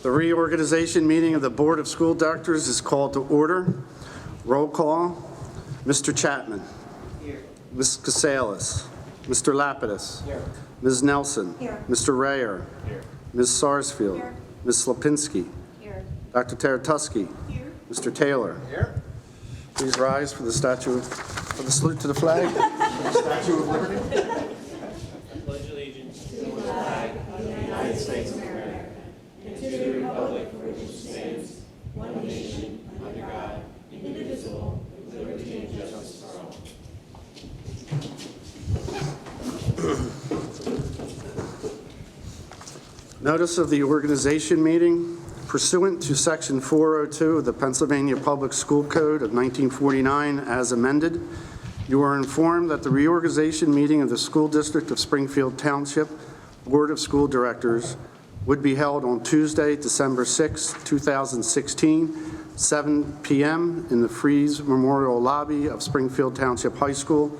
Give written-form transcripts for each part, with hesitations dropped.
The reorganization meeting of the Board of School Directors is called to order. Roll call. Mr. Chapman. Here. Ms. Casales. Mr. Lapidus. Here. Ms. Nelson. Here. Mr. Rayer. Here. Ms. Sarsfield. Here. Ms. Slapinski. Here. Dr. Taratusky. Here. Mr. Taylor. Here. Please rise for the salute to the flag. The Statue of Liberty. Pledge allegiance to the flag of the United States of America and to the republic for which it stands, one nation, under God, indivisible, with liberty and justice for all. Notice of the organization meeting. Pursuant to Section 402 of the Pennsylvania Public School Code of 1949 as amended, you are informed that the reorganization meeting of the School District of Springfield Township Board of School Directors would be held on Tuesday, December 6, 2016, 7 p.m. in the Freeze Memorial Lobby of Springfield Township High School,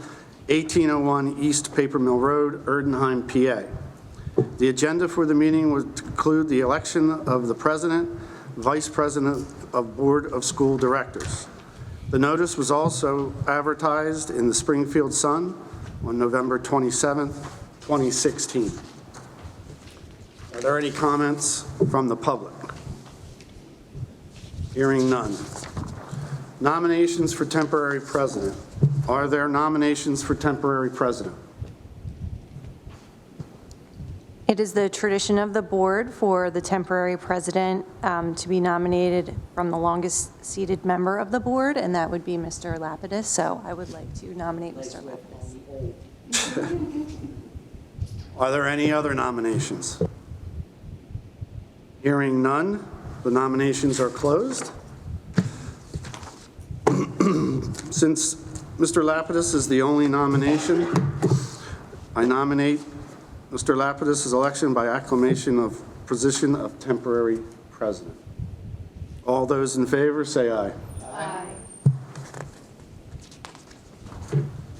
1801 East Paper Mill Road, Erdenheim, PA. The agenda for the meeting would include the election of the President, Vice President of Board of School Directors. The notice was also advertised in the Springfield Sun on November 27, 2016. Are there any comments from the public? Hearing none. Nominations for temporary president. Are there nominations for temporary president? It is the tradition of the board for the temporary president to be nominated from the longest seated member of the board, and that would be Mr. Lapidus. So I would like to nominate Mr. Lapidus. Are there any other nominations? Hearing none, the nominations are closed. Since Mr. Lapidus is the only nomination, I nominate Mr. Lapidus' election by acclamation of position of temporary president. All those in favor say aye. Aye.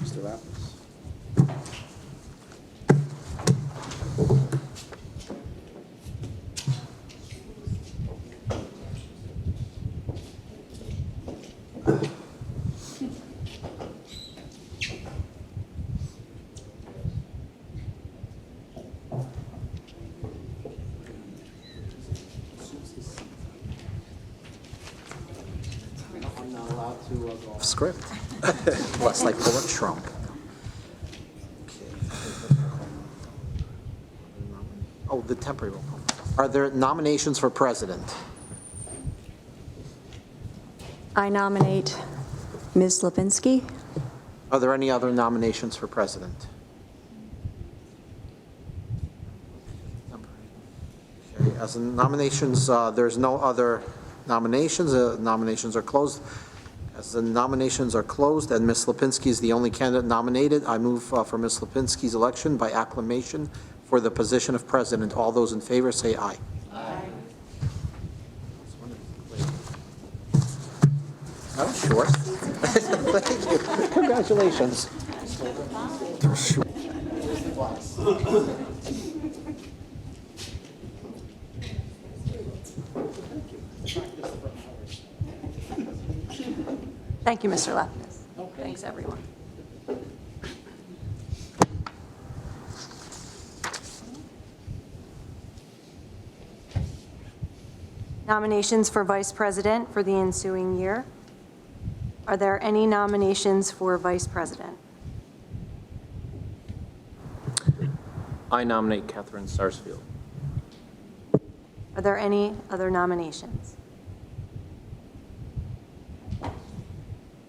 Mr. Lapidus. Script. Less like Bullet Trump. Oh, the temporary roll call. Are there nominations for president? I nominate Ms. Lipinski. Are there any other nominations for president? Okay, as in nominations, there's no other nominations. Nominations are closed. As the nominations are closed and Ms. Lipinski is the only candidate nominated, I move for Ms. Lipinski's election by acclamation for the position of president. All those in favor say aye. Aye. That was short. Thank you. Congratulations. Thank you, Mr. Lapidus. Okay. Thanks, everyone. Nominations for vice president for the ensuing year. Are there any nominations for vice president? I nominate Catherine Sarsfield. Are there any other nominations?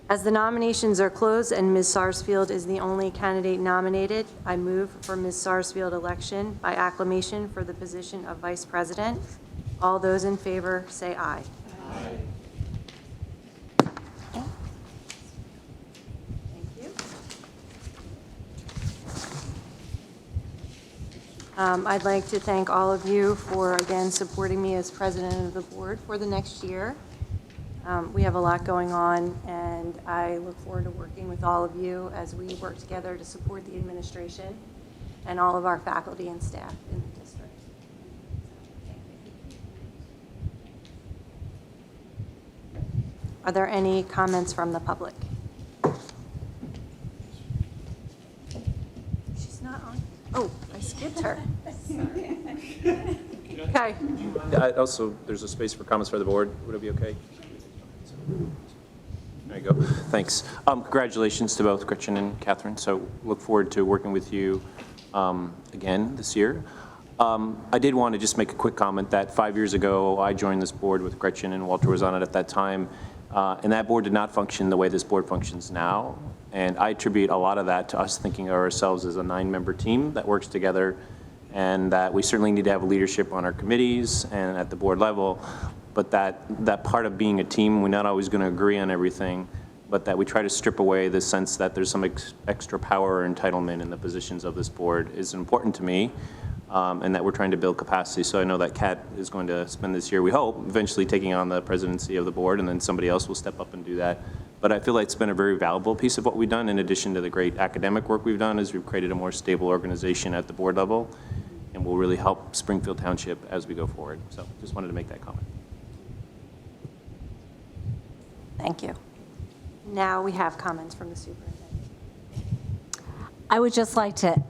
As the nominations are closed and Ms. Sarsfield is the only candidate nominated, I move for Ms. Sarsfield election by acclamation for the position of Vice President. All those in favor say aye. Aye. Thank you. I'd like to thank all of you for, again, supporting me as president of the board for the next year. We have a lot going on, and I look forward to working with all of you as we work together to support the administration and all of our faculty and staff in the district. Are there any comments from the public? She's not on. Oh, I skipped her. Okay. Also, there's a space for comments for the board. Would it be okay? There you go. Thanks. Congratulations to both Gretchen and Catherine. So look forward to working with you again this year. I did want to just make a quick comment that 5 years ago, I joined this board with Gretchen and Walter was on it at that time. And that board did not function the way this board functions now. And I attribute a lot of that to us thinking of ourselves as a 9-member team that works together, and that we certainly need to have leadership on our committees and at the board level, but that part of being a team, we're not always going to agree on everything, but that we try to strip away the sense that there's some extra power or entitlement in the positions of this board is important to me, and that we're trying to build capacity. So I know that Kat is going to spend this year, we hope, eventually taking on the presidency of the board, and then somebody else will step up and do that. But I feel like it's been a very valuable piece of what we've done, in addition to the great academic work we've done, is we've created a more stable organization at the board level, and will really help Springfield Township as we go forward. So just wanted to make that comment. Thank you. Now we have comments from the superintendent. I would just like to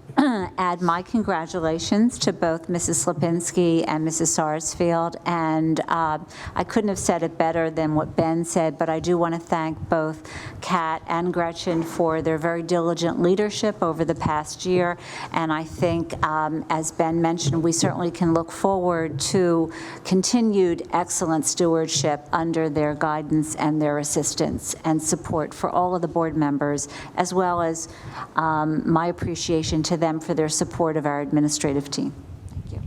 add my congratulations to both Mrs. Lipinski and Mrs. Sarsfield, and I couldn't have said it better than what Ben said, but I do want to thank both Kat and Gretchen for their very diligent leadership over the past year, and I think, as Ben mentioned, we certainly can look forward to continued excellent stewardship under their guidance and their assistance and support for all of the board members, as well as my appreciation to them for their support of our administrative team. Thank you.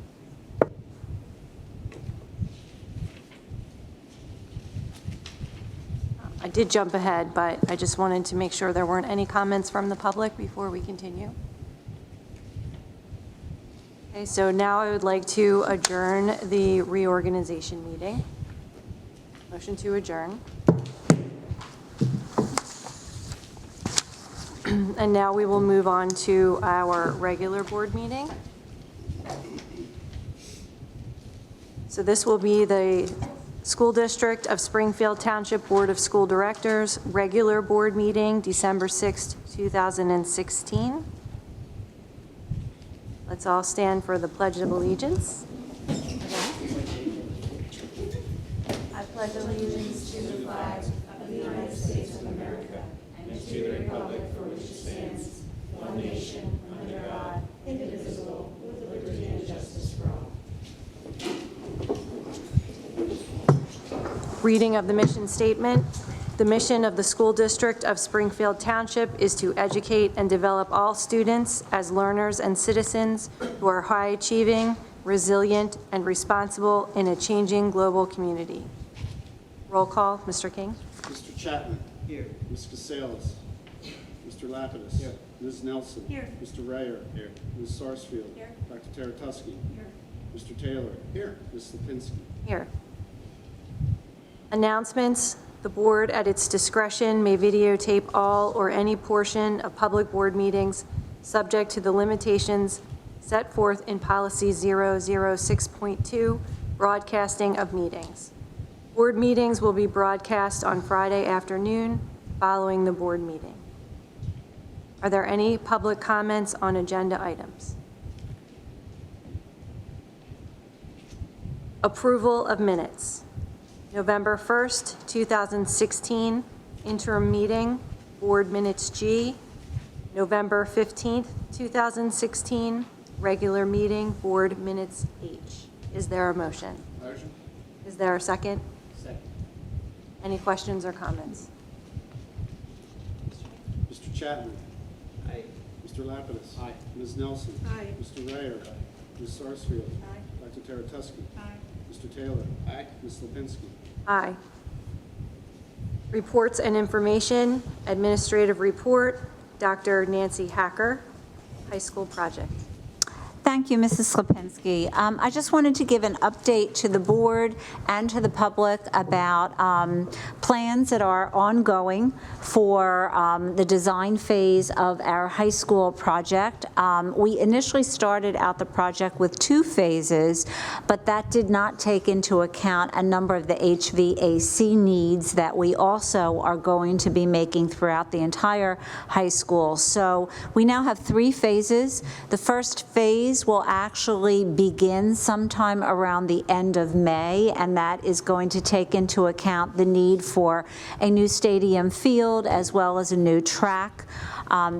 I did jump ahead, but I just wanted to make sure there weren't any comments from the public before we continue. Okay, so now I would like to adjourn the reorganization meeting. Motion to adjourn. And now we will move on to our regular board meeting. So this will be the School District of Springfield Township Board of School Directors, regular board meeting, December 6th, 2016. Let's all stand for the Pledge of Allegiance. I pledge allegiance to the flag of the United States of America and to the republic for which it stands, one nation, under God, indivisible, with liberty and justice for all. Reading of the mission statement. The mission of the School District of Springfield Township is to educate and develop all students as learners and citizens who are high-achieving, resilient, and responsible in a changing global community. Roll call, Mr. King. Mr. Chapman. Here. Ms. Casales. Mr. Lapidus. Here. Ms. Nelson. Here. Mr. Rayer. Here. Ms. Sarsfield. Here. Dr. Taratusky. Here. Mr. Taylor. Here. Ms. Lipinski. Here. Announcements. The board, at its discretion, may videotape all or any portion of public board meetings subject to the limitations set forth in Policy 006.2, broadcasting of meetings. Board meetings will be broadcast on Friday afternoon following the board meeting. Are there any public comments on agenda items? Approval of minutes. November 1st, 2016, interim meeting, board minutes G. November 15th, 2016, regular meeting, board minutes H. Is there a motion? Motion. Is there a second? Second. Any questions or comments? Mr. Chapman. Aye. Mr. Lapidus. Aye. Ms. Nelson. Aye. Mr. Rayer. Aye. Ms. Sarsfield. Aye. Dr. Taratusky. Aye. Mr. Taylor. Aye. Ms. Lipinski. Aye. Reports and information, administrative report, Dr. Nancy Hacker, high school project. Thank you, Mrs. Lipinski. I just wanted to give an update to the board and to the public about plans that are ongoing for the design phase of our high school project. We initially started out the project with 2 phases, but that did not take into account a number of the HVAC needs that we also are going to be making throughout the entire high school. So we now have 3 phases. The first phase will actually begin sometime around the end of May, and that is going to take into account the need for a new stadium field as well as a new track.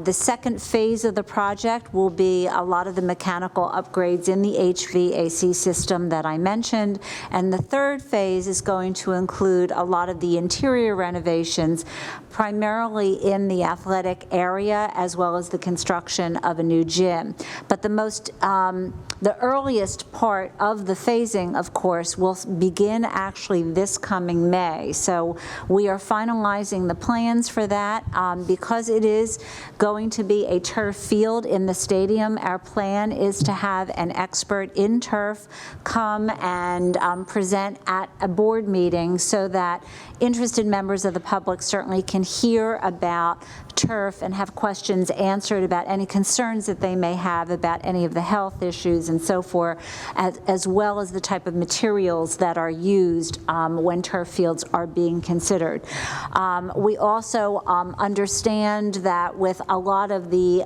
The second phase of the project will be a lot of the mechanical upgrades in the HVAC system that I mentioned, and the third phase is going to include a lot of the interior renovations, primarily in the athletic area, as well as the construction of a new gym. But the earliest part of the phasing, of course, will begin actually this coming May. So we are finalizing the plans for that. Because it is going to be a turf field in the stadium, our plan is to have an expert in turf come and present at a board meeting so that interested members of the public certainly can hear about turf and have questions answered about any concerns that they may have about any of the health issues and so forth, as well as the type of materials that are used when turf fields are being considered. We also understand that with a lot of the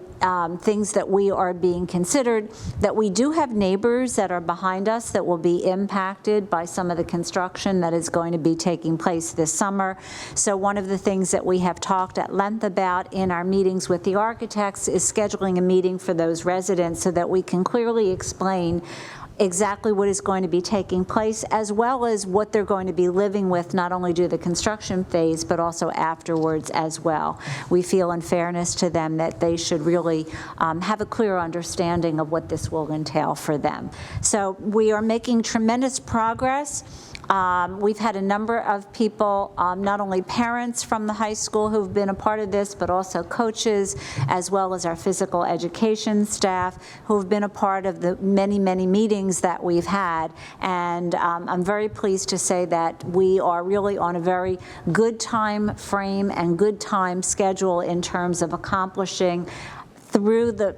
things that we are being considered, that we do have neighbors that are behind us that will be impacted by some of the construction that is going to be taking place this summer. So one of the things that we have talked at length about in our meetings with the architects is scheduling a meeting for those residents so that we can clearly explain exactly what is going to be taking place, as well as what they're going to be living with, not only due to the construction phase, but also afterwards as well. We feel, in fairness to them, that they should really have a clear understanding of what this will entail for them. So we are making tremendous progress. We've had a number of people, not only parents from the high school who've been a part of this, but also coaches, as well as our physical education staff, who've been a part of the many, many meetings that we've had. And I'm very pleased to say that we are really on a very good time frame and good time schedule in terms of accomplishing through the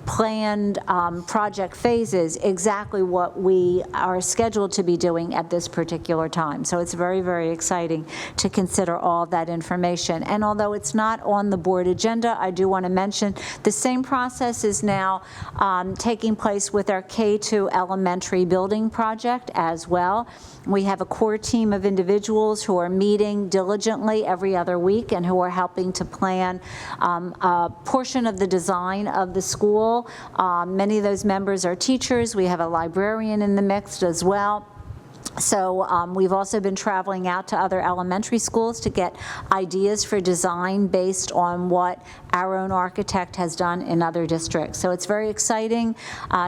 planned project phases exactly what we are scheduled to be doing at this particular time. So it's very, very exciting to consider all of that information. And although it's not on the board agenda, I do want to mention the same process is now taking place with our K-2 elementary building project as well. We have a core team of individuals who are meeting diligently every other week and who are helping to plan a portion of the design of the school. Many of those members are teachers. We have a librarian in the mix as well. So we've also been traveling out to other elementary schools to get ideas for design based on what our own architect has done in other districts. So it's very exciting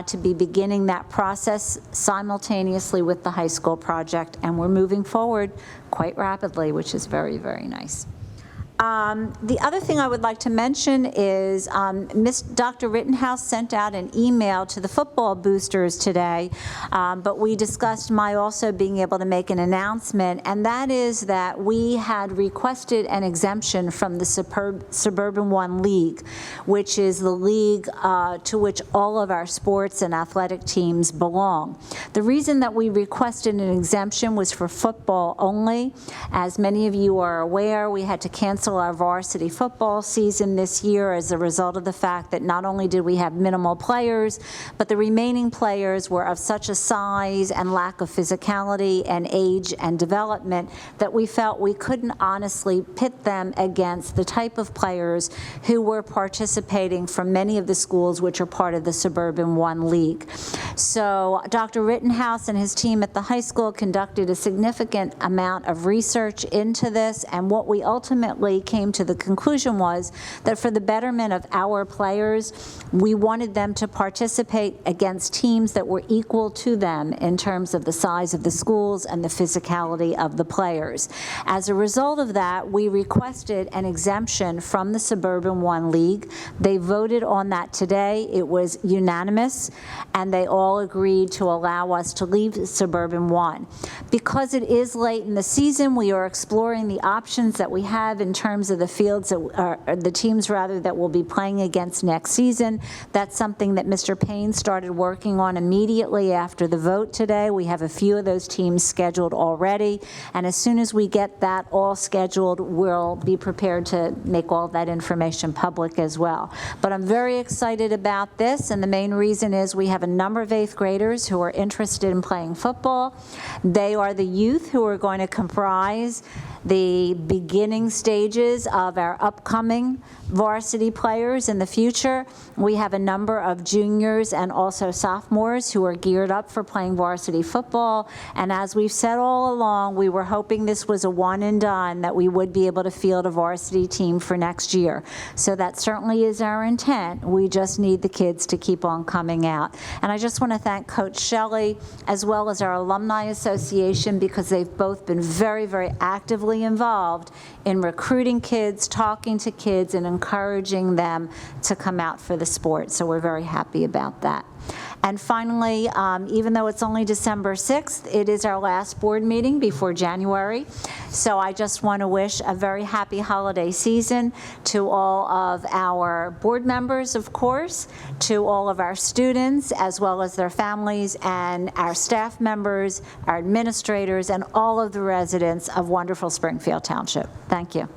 to be beginning that process simultaneously with the high school project, and we're moving forward quite rapidly, which is very, very nice. The other thing I would like to mention is Dr. Rittenhouse sent out an email to the football boosters today, but we discussed my also being able to make an announcement, and that is that we had requested an exemption from the Suburban One League, which is the league to which all of our sports and athletic teams belong. The reason that we requested an exemption was for football only. As many of you are aware, we had to cancel our varsity football season this year as a result of the fact that not only did we have minimal players, but the remaining players were of such a size and lack of physicality and age and development that we felt we couldn't honestly pit them against the type of players who were participating from many of the schools which are part of the Suburban One League. So Dr. Rittenhouse and his team at the high school conducted a significant amount of research into this, and what we ultimately ultimately came to the conclusion was that for the betterment of our players, we wanted them to participate against teams that were equal to them in terms of the size of the schools and the physicality of the players. As a result of that, we requested an exemption from the Suburban One League. They voted on that today. It was unanimous, and they all agreed to allow us to leave Suburban One. Because it is late in the season, we are exploring the options that we have in terms of the fields, the teams rather, that will be playing against next season. That's something that Mr. Payne started working on immediately after the vote today. We have a few of those teams scheduled already, and as soon as we get that all scheduled, we'll be prepared to make all that information public as well. But I'm very excited about this, and the main reason is we have a number of 8th graders who are interested in playing football. They are the youth who are going to comprise the beginning stages of our upcoming varsity players in the future. We have a number of juniors and also sophomores who are geared up for playing varsity football. And as we've said all along, we were hoping this was a one and done, that we would be able to field a varsity team for next year. So that certainly is our intent. We just need the kids to keep on coming out. And I just want to thank Coach Shelley as well as our Alumni Association, because they've both been very, very actively involved in recruiting kids, talking to kids, and encouraging them to come out for the sport. So we're very happy about that. And finally, even though it's only December 6th, it is our last board meeting before January. So I just want to wish a very happy holiday season to all of our board members, of course, to all of our students, as well as their families, and our staff members, our administrators, and all of the residents of wonderful Springfield Township. Thank you.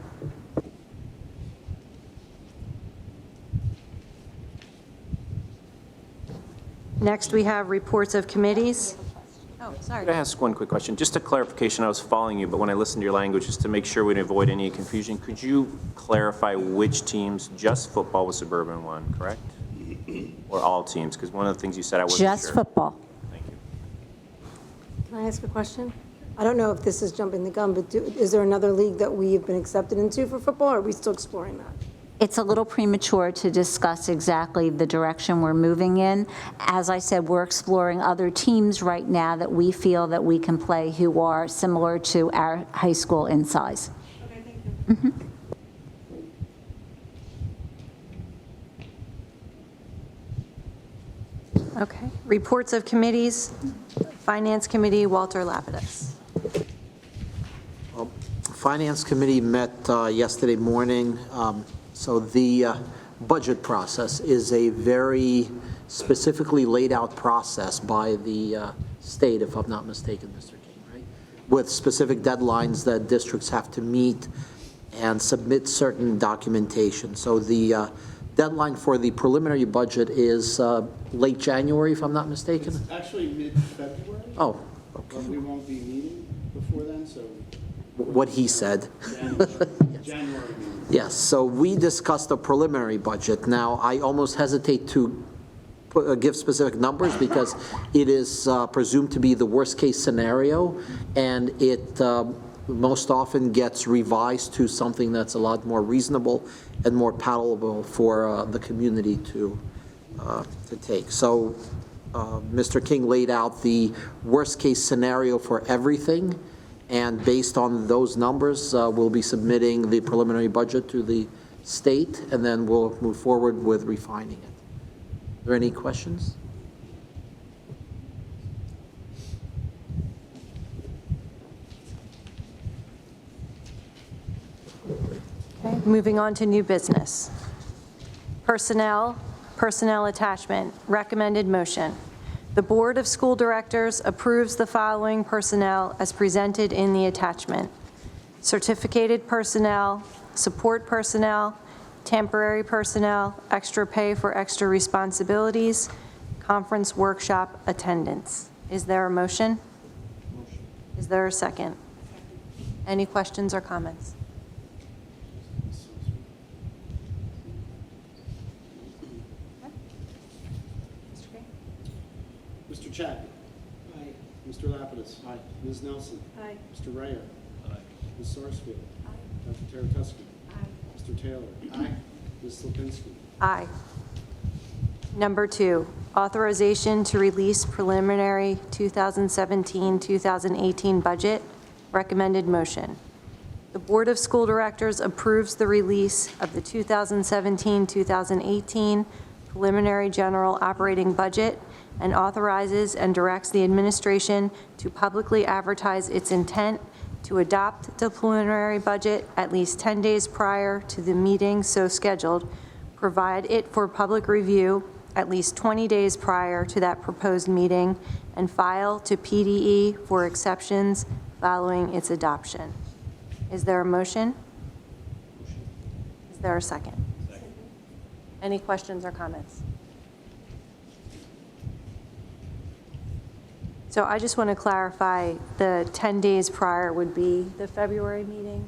Next, we have reports of committees. Oh, sorry. Could I ask one quick question? Just a clarification, I was following you, but when I listened to your language, just to make sure we avoid any confusion, could you clarify which teams, just football was Suburban One, correct? Or all teams? Because one of the things you said I wasn't sure. Just football. Thank you. Can I ask a question? I don't know if this is jumping the gun, but is there another league that we have been accepted into for football, or are we still exploring that? It's a little premature to discuss exactly the direction we're moving in. As I said, we're exploring other teams right now that we feel that we can play who are similar to our high school in size. Okay, thank you. Okay. Reports of committees. Finance Committee, Walter Lapidus. Finance Committee met yesterday morning. So the budget process is a very specifically laid out process by the state, if I'm not mistaken, Mr. King, right? With specific deadlines that districts have to meet and submit certain documentation. So the deadline for the preliminary budget is late January, if I'm not mistaken? It's actually mid-February, Oh, but okay. we won't be meeting before then, so What he said. January meeting. Yes, so we discussed a preliminary budget. Now, I almost hesitate to give specific numbers because it is presumed to be the worst-case scenario, and it most often gets revised to something that's a lot more reasonable and more palatable for the community to take. So Mr. King laid out the worst-case scenario for everything, and based on those numbers, we'll be submitting the preliminary budget to the state, and then we'll move forward with refining it. Are there any questions? Okay. Moving on to new business. Personnel attachment, recommended motion. The Board of School Directors approves the following personnel as presented in the attachment: certificated personnel, support personnel, temporary personnel, extra pay for extra responsibilities, conference workshop attendance. Is there a motion? Motion. Is there a second? Any questions or comments? Mr. Chapman. Aye. Mr. Lapidus. Aye. Ms. Nelson. Aye. Mr. Raya. Aye. Ms. Sarsfield. Aye. Dr. Taratusky. Aye. Mr. Taylor? Aye. Ms. Lipinski? Aye. Number 2, authorization to release preliminary 2017-2018 budget. Recommended motion. The Board of School Directors approves the release of the 2017-2018 preliminary general operating budget and authorizes and directs the administration to publicly advertise its intent to adopt the preliminary budget at least 10 days prior to the meeting so scheduled, provide it for public review at least 20 days prior to that proposed meeting, and file to PDE for exceptions following its adoption. Is there a motion? Is there a second? Second. Any questions or comments? So I just want to clarify, the 10 days prior would be the February meeting?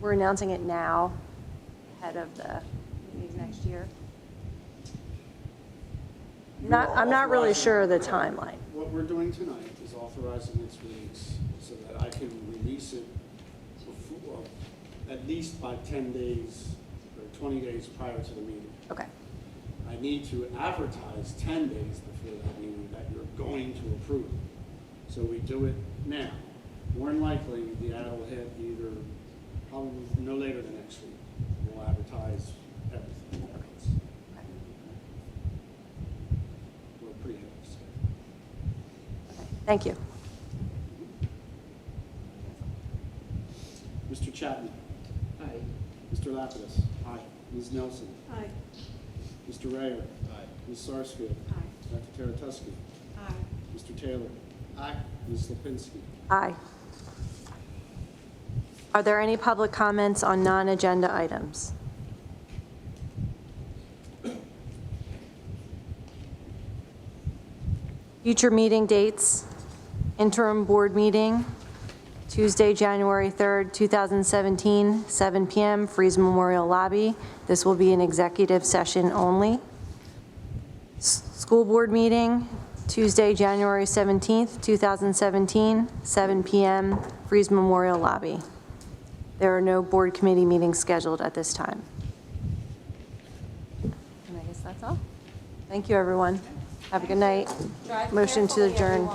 We're announcing it now, ahead of the meeting next year? I'm not really sure of the timeline. What we're doing tonight is authorizing its release so that I can release it before, at least by 10 days or 20 days prior to the meeting. Okay. I need to advertise 10 days before that meeting that you're going to approve. So we do it now. More than likely, the ad will hit either, probably no later than next week. We'll advertise everything. We're pretty ahead of schedule. Okay. Thank you. Mr. Chapman? Aye. Mr. Lapidus? Aye. Ms. Nelson? Aye. Mr. Rayer? Aye. Ms. Sarsfield? Aye. Dr. Teratuski? Aye. Mr. Taylor? Aye. Ms. Lipinski? Aye. Are there any public comments on non-agenda items? Future meeting dates, interim board meeting, Tuesday, January 3rd, 2017, 7 p.m., Freeze Memorial Lobby. This will be an executive session only. School board meeting, Tuesday, January 17th, 2017, 7 p.m., Freeze Memorial Lobby. There are no board committee meetings scheduled at this time. And I guess that's all. Thank you, everyone. Have a good night. Motion to adjourn.